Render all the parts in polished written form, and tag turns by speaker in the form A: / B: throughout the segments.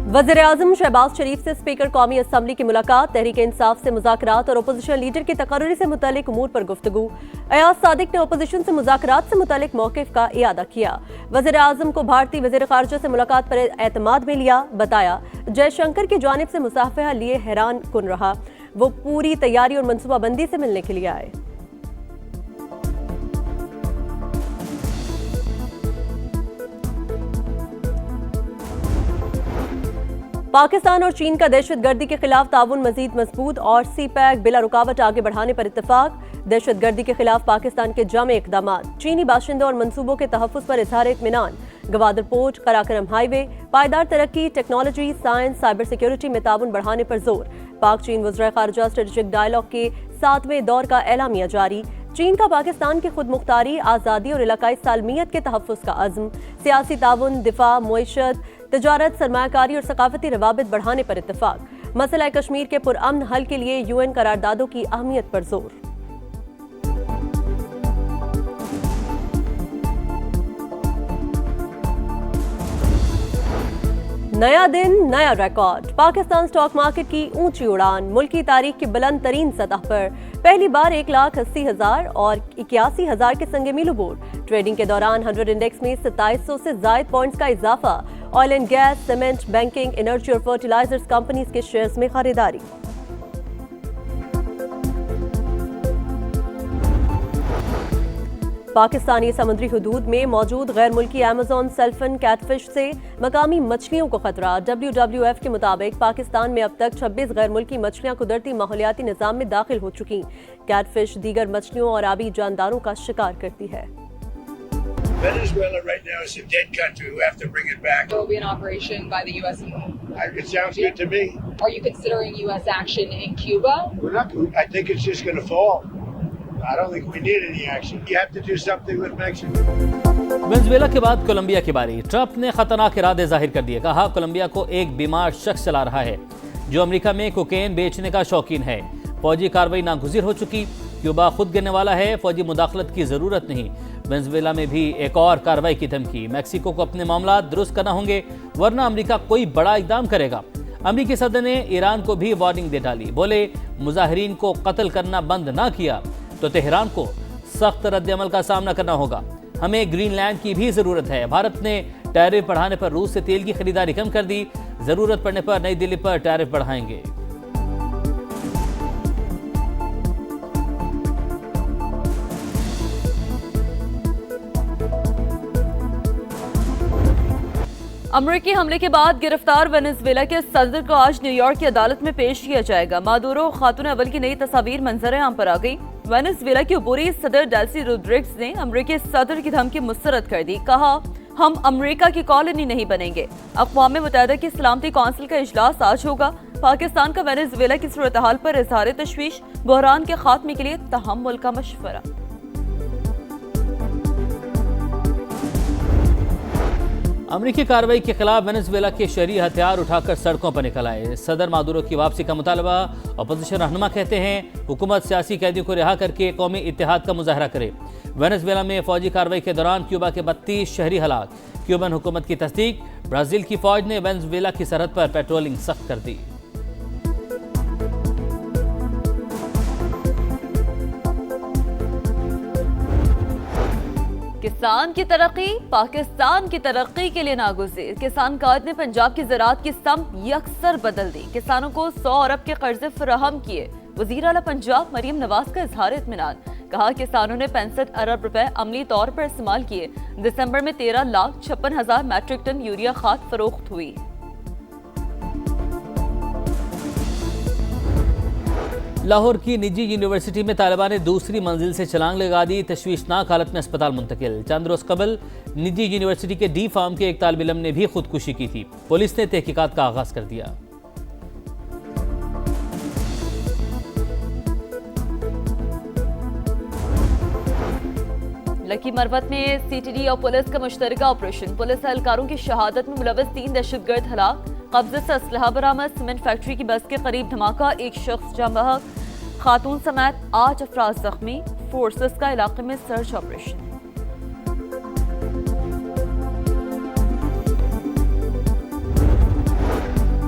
A: वज़ीर-ए-आज़म शहबाज शरीफ से स्पीकर कौमी असम्बली की मुलाकात, तहरीक इंसाफ से मुज़ाकरात और अपोजिशन लीडर की तकर्री से मुतल्लिक उमूर पर गुफ्तगू। अयाज सादिक ने अपोजिशन से मुज़ाकरात से मुतल्लिक मौक़िफ़ का इयादा किया। वज़ीर-ए-आज़म को भारतीय वज़ीर ख़ारिजा से मुलाकात पर एतमाद में लिया। बताया जयशंकर की जानिब से मुसाफहा लिए हैरान कुन रहा, वो पूरी तैयारी और मनसूबाबंदी से मिलने के लिए आए। पाकिस्तान और चीन का दहशतगर्दी के खिलाफ ताउन मजीद मजबूत और सी पैक बिला रुकावट आगे बढ़ाने पर इत्तेफाक। दहशतगर्दी के खिलाफ पाकिस्तान के जामे इक़दामात, चीनी बाशिंदों और मनसूबों के तहफ़्फ़ुज़ पर इज़हार इत्मीनान। गवादर पोर्ट, कराकरम हाईवे, पायदार तरक्की, टेक्नोलॉजी, साइंस, साइबर सिक्योरिटी में ताउन बढ़ाने पर जोर। पाक चीन वज़ीर ख़ारिजा स्ट्रेटेजिक डायलॉग के 7वें दौर का एलामिया जारी। चीन का पाकिस्तान की खुद मुख्तारी, आज़ादी और इलाकाई सालमियत के तहफ़्फ़ुज़ का अज़्म। सियासी ताउन, दिफा, मुईशत, तिजारत, सरमायाकारी और सकाफती रवाबित बढ़ाने पर इत्तेफाक। मसला कश्मीर के पुरअमन हल के लिए UN करारदादों की अहमियत पर जोर। नया दिन नया रिकॉर्ड, पाकिस्तान स्टॉक मार्केट की ऊंची उड़ान, मुल्की तारीख की बुलंद तरीन सतह पर पहली बार 1,80,000 और 81,000 के संगे मील अबूर। ट्रेडिंग के दौरान 100 इंडेक्स में 2700 से जायद पॉइंट्स का इजाफा। Oil and gas, cement, banking, energy और फर्टिलाइजर्स कंपनीज के शेयर्स में खरीदारी। पाकिस्तानी समुद्री हुदूद में मौजूद गैर मुल्की अमेज़न सेल्फन कैटफिश से मकामी मछलियों को खतरा। WWF के मुताबिक पाकिस्तान में अब तक 26 गैर मुल्की मछलियां कुदरती माहौलियाती निज़ाम में दाखिल हो चुकी। कैटफिश दीगर मछलियों और आबी जानदारों का शिकार करती है।
B: Venezuela right now is a dead country. We have to bring it back.
C: There will be an operation by the U.S.
B: It sounds good to me.
C: Are you considering U.S. action in Cuba?
B: We're not. I think it's just going to fall. I don't think we need any action. You have to do something with Mexico.
D: Venezuela के बाद Colombia की बारी। Trump ने खतरनाक इरादे जाहिर कर दिए। कहा कोलंबिया को एक बीमार शख्स चला रहा है जो अमेरिका में कोकेन बेचने का शौकीन है। फौजी कार्रवाई नागुज़िर हो चुकी। क्यूबा खुद गिरने वाला है, फौजी मुदाखलत की जरूरत नहीं। वेनेजुएला में भी एक और कार्रवाई की धमकी। मैक्सिको को अपने मामला दुरुस्त करना होंगे वरना अमेरिका कोई बड़ा इकदाम करेगा। अमेरिकी सदर ने ईरान को भी वार्निंग दे डाली। बोले मुजाहिरीन को कत्ल करना बंद ना किया तो तेहरान को सख्त रद्द-ए-अमल का सामना करना होगा। हमें ग्रीनलैंड की भी जरूरत है। भारत ने टैरिफ बढ़ाने पर रूस से तेल की खरीदारी कम कर दी। जरूरत पड़ने पर नई दिल्ली पर टैरिफ बढ़ाएंगे।
E: अमेरिकी हमले के बाद गिरफ्तार वेनेजुएला के सदर को आज न्यूयॉर्क की अदालत में पेश किया जाएगा। मादुरो खातून अव्वल की नई तस्वीर मंजर आम पर आ गई। वेनेजुएला की अबूरी सदर डेल्सी रोड्रिग्स ने अमेरिकी सदर की धमकी मुस्तरद कर दी। कहा हम अमेरिका की कॉलोनी नहीं बनेंगे। अक़वाम मुत्तहिदा की सलामती कौंसिल का इजलास आज होगा। पाकिस्तान का वेनेजुएला की सूरत हाल पर इज़हार तशवीश, बहरान के खात्मे के लिए तहम्मुल का मशवरा।
D: अमेरिकी कार्रवाई के खिलाफ वेनेजुएला के शहरी हथियार उठाकर सड़कों पर निकल आए। सदर मादुरो की वापसी का मुतालबा। अपोजिशन रहनुमा कहते हैं हुकूमत सियासी कैदियों को रिहा करके कौमी इत्तेहाद का मुजाहरा करे। वेनेजुएला में फौजी कार्रवाई के दौरान क्यूबा के 32 शहरी हलाक। क्यूबन हुकूमत की तस्दीक। ब्राजील की फौज ने वेनेजुएला की सरहद पर पेट्रोलिंग सख्त कर दी।
E: किसान की तरक्की पाकिस्तान की तरक्की के लिए नागुज़ीर। किसान कार्ड ने पंजाब की ज़राअत की समत यकसर बदल दी। किसानों को 100 अरब के कर्जे फराहम किए। वज़ीर आला पंजाब मरीम नवाज का इज़हार इत्मीनान। कहा किसानों ने 65 अरब रुपए अमली तौर पर इस्तेमाल किए। दिसंबर में 13,56,000 मैट्रिक टन यूरिया खाद फरोख्त हुई।
D: लाहौर की निजी यूनिवर्सिटी में तालिबान ने दूसरी मंजिल से छलांग लगा दी। तशवीशनाक हालत में अस्पताल मुंतकिल। चंद रोज कबल निजी यूनिवर्सिटी के डी फार्म के एक तालिब इल्म ने भी खुदकुशी की थी। पुलिस ने तहकीकात का आगाज कर दिया।
E: लकी मरवत में CTD और पुलिस का मुश्तरका ऑपरेशन। पुलिस एहलकारों की शहादत में मुलव्वस 3 दहशतगर्द हलाक। कब्जे से असलहा बरामद। सीमेंट फैक्ट्री की बस के करीब धमाका, एक शख्स जाँ बहक। खातून समेत 8 अफराद जख्मी। फोर्सेस का इलाके में सर्च ऑपरेशन।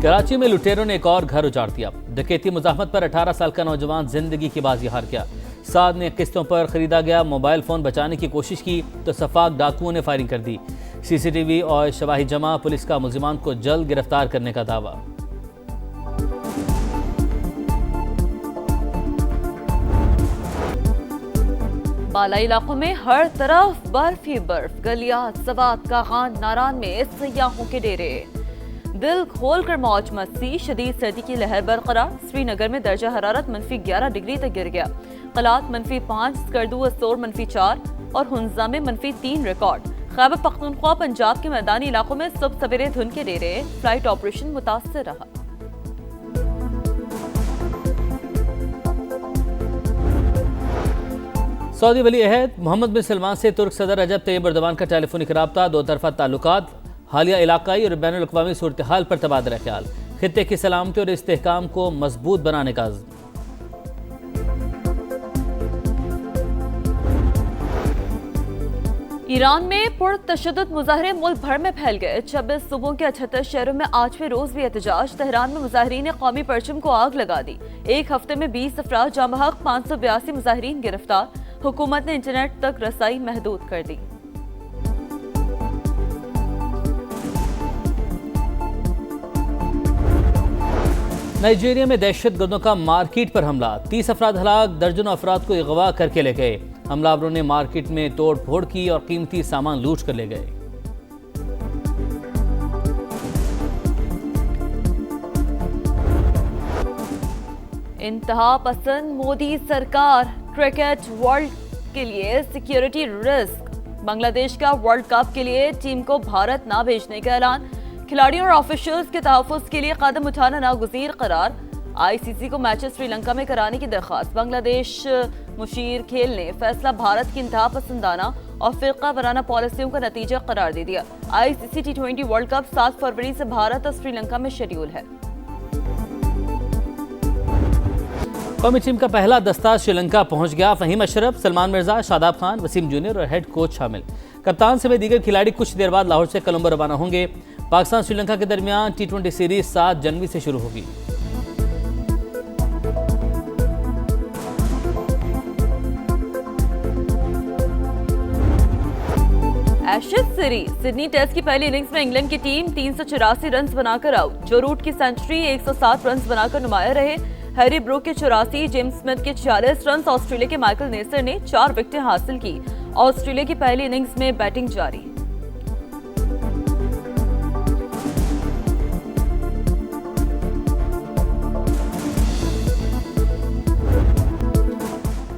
D: कराची में लुटेरों ने एक और घर उजाड़ दिया। डकैती मुजाहमत पर 18 साल का नौजवान जिंदगी की बाजी हार गया। साद ने किस्तों पर खरीदा गया मोबाइल फोन बचाने की कोशिश की तो सफाक डाकुओं ने फायरिंग कर दी। सीसीटीवी और शवाही जमा, पुलिस का मुलजिमान को जल्द गिरफ्तार करने का दावा।
E: बालाई इलाकों में हर तरफ बर्फ ही बर्फ। गलियात, सवात, कागान, नारान में सयाहों के डेरे। दिल खोलकर मौज मस्ती। शदीद सर्दी की लहर बरकरार। श्रीनगर में दर्जा हरारत -11 डिग्री तक गिर गया। कलात -5, स्कर्दू असोर -4 और हुंजा में -3 रिकॉर्ड। खैबर पख्तूनख्वा पंजाब के मैदानी इलाकों में सुबह सवेरे धुंध के डेरे। फ्लाइट ऑपरेशन मुतासर रहा।
D: सऊदी वली अहद मोहम्मद बिन सलमान से तुर्क सदर रजब तैयब एर्दोगान का टेलीफोनिक रब्ता, दो तरफा ताल्लुकात, हालिया इलाकाई और बैनुल अक़वामी सूरत हाल पर तबादला ख्याल, खित्ते की सलामती और इस्तेहकाम को मजबूत बनाने का अज़्म।
E: ईरान में पुरतशद्दुद मुजाहरे मुल्क भर में फैल गए। 26 सूबों के 78 शहरों में आज भी रोज भी एहतजाज। तेहरान में मुजाहरीन ने कौमी परचम को आग लगा दी। एक हफ्ते में 20 अफराद जाम हक, 582 मुजाहरीन गिरफ्तार। हुकूमत ने इंटरनेट तक रसाई महदूद कर दी।
D: नाइजीरिया में दहशतगर्दों का मार्केट पर हमला, 30 अफराद हलाक, दर्जनों अफराद को अगवा करके ले गए। हमलावरों ने मार्केट में तोड़ फोड़ की और कीमती सामान लूट कर ले गए।
E: इंतहा पसंद मोदी सरकार। क्रिकेट वर्ल्ड के लिए सिक्योरिटी रिस्क। बांग्लादेश का वर्ल्ड कप के लिए टीम को भारत ना भेजने का ऐलान। खिलाड़ियों और ऑफिशियल्स के तहफ़्फ़ुज़ के लिए कदम उठाना नागुज़ीर करार। आईसीसी को मैचेस श्रीलंका में कराने की दरख्वास्त। बांग्लादेश मुशीर खेल ने फैसला भारत की इंतहा पसंदाना और फ़िरका वाराना पॉलिसियों का नतीजा करार दे दिया। आईसीसी T20 वर्ल्ड कप 7 फरवरी से भारत और श्रीलंका में शेड्यूल है।
D: कौमी टीम का पहला दस्ता श्रीलंका पहुंच गया। फहीम अशरफ, सलमान मिर्जा, शादाब खान, वसीम जूनियर और हेड कोच शामिल। कप्तान समेत दीगर खिलाड़ी कुछ देर बाद लाहौर से कोलंबो रवाना होंगे। पाकिस्तान श्रीलंका के दरमियान T20 सीरीज 7 जनवरी से शुरू होगी।
E: Ashes series. सिडनी टेस्ट की पहली इनिंग्स में इंग्लैंड की टीम 384 रन बनाकर आउट। जो रूट की सेंचुरी 107 रन बनाकर नुमाया रहे। हैरी ब्रूक के 84, जेम्स स्मिथ के 46 रन। ऑस्ट्रेलिया के माइकल नेसर ने 4 विकेटें हासिल की। ऑस्ट्रेलिया की पहली इनिंग्स में बैटिंग जारी।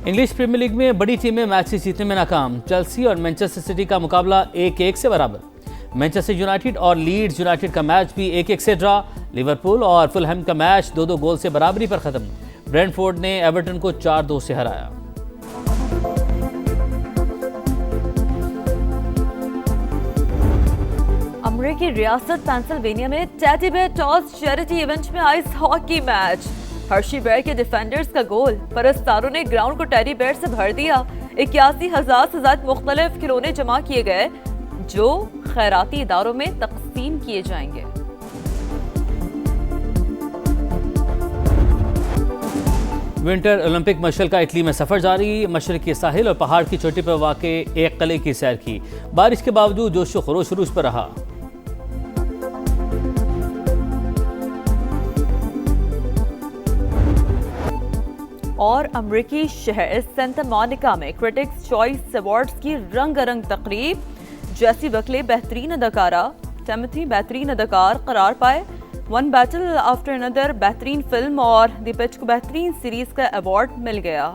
D: इंग्लिश प्रीमियर लीग में बड़ी टीमें मैचेस जीतने में नाकाम। चेल्सी और मैनचेस्टर सिटी का मुकाबला 1-1 से बराबर। मैनचेस्टर यूनाइटेड और लीड्स यूनाइटेड का मैच भी 1-1 से ड्रा। लिवरपूल और फुलहैम का मैच 2-2 गोल से बराबरी पर खत्म। ब्रेंटफोर्ड ने एवर्टन को 4-2 से हराया।
E: अमेरिकी रियासत पेंसिल्वेनिया में teddy bear toss charity event में ice hockey match. Hershey Bear के डिफेंडर्स का गोल। परस्तारों ने ग्राउंड को टेडी बेयर से भर दिया। 81,000 से ज्यादा मुख्तलिफ खिलौने जमा किए गए जो खैराती इदारों में तकसीम किए जाएंगे।
D: विंटर ओलंपिक मशल का इटली में सफर जारी। मशरकी साहिल और पहाड़ की चोटी पर वाक़े एक किले की सैर की। बारिश के बावजूद जोश व खरोश उरूज पर रहा।
E: और अमेरिकी शहर सेंटा मोनिका में क्रिटिक्स चॉइस अवार्ड्स की रंगारंग तकरीब। जेसी बकले बेहतरीन अदाकारा, टिमोथी बेहतरीन अदाकार करार पाए। वन बैटल आफ्टर अनदर बेहतरीन फिल्म और द पिच को बेहतरीन सीरीज का अवार्ड मिल गया।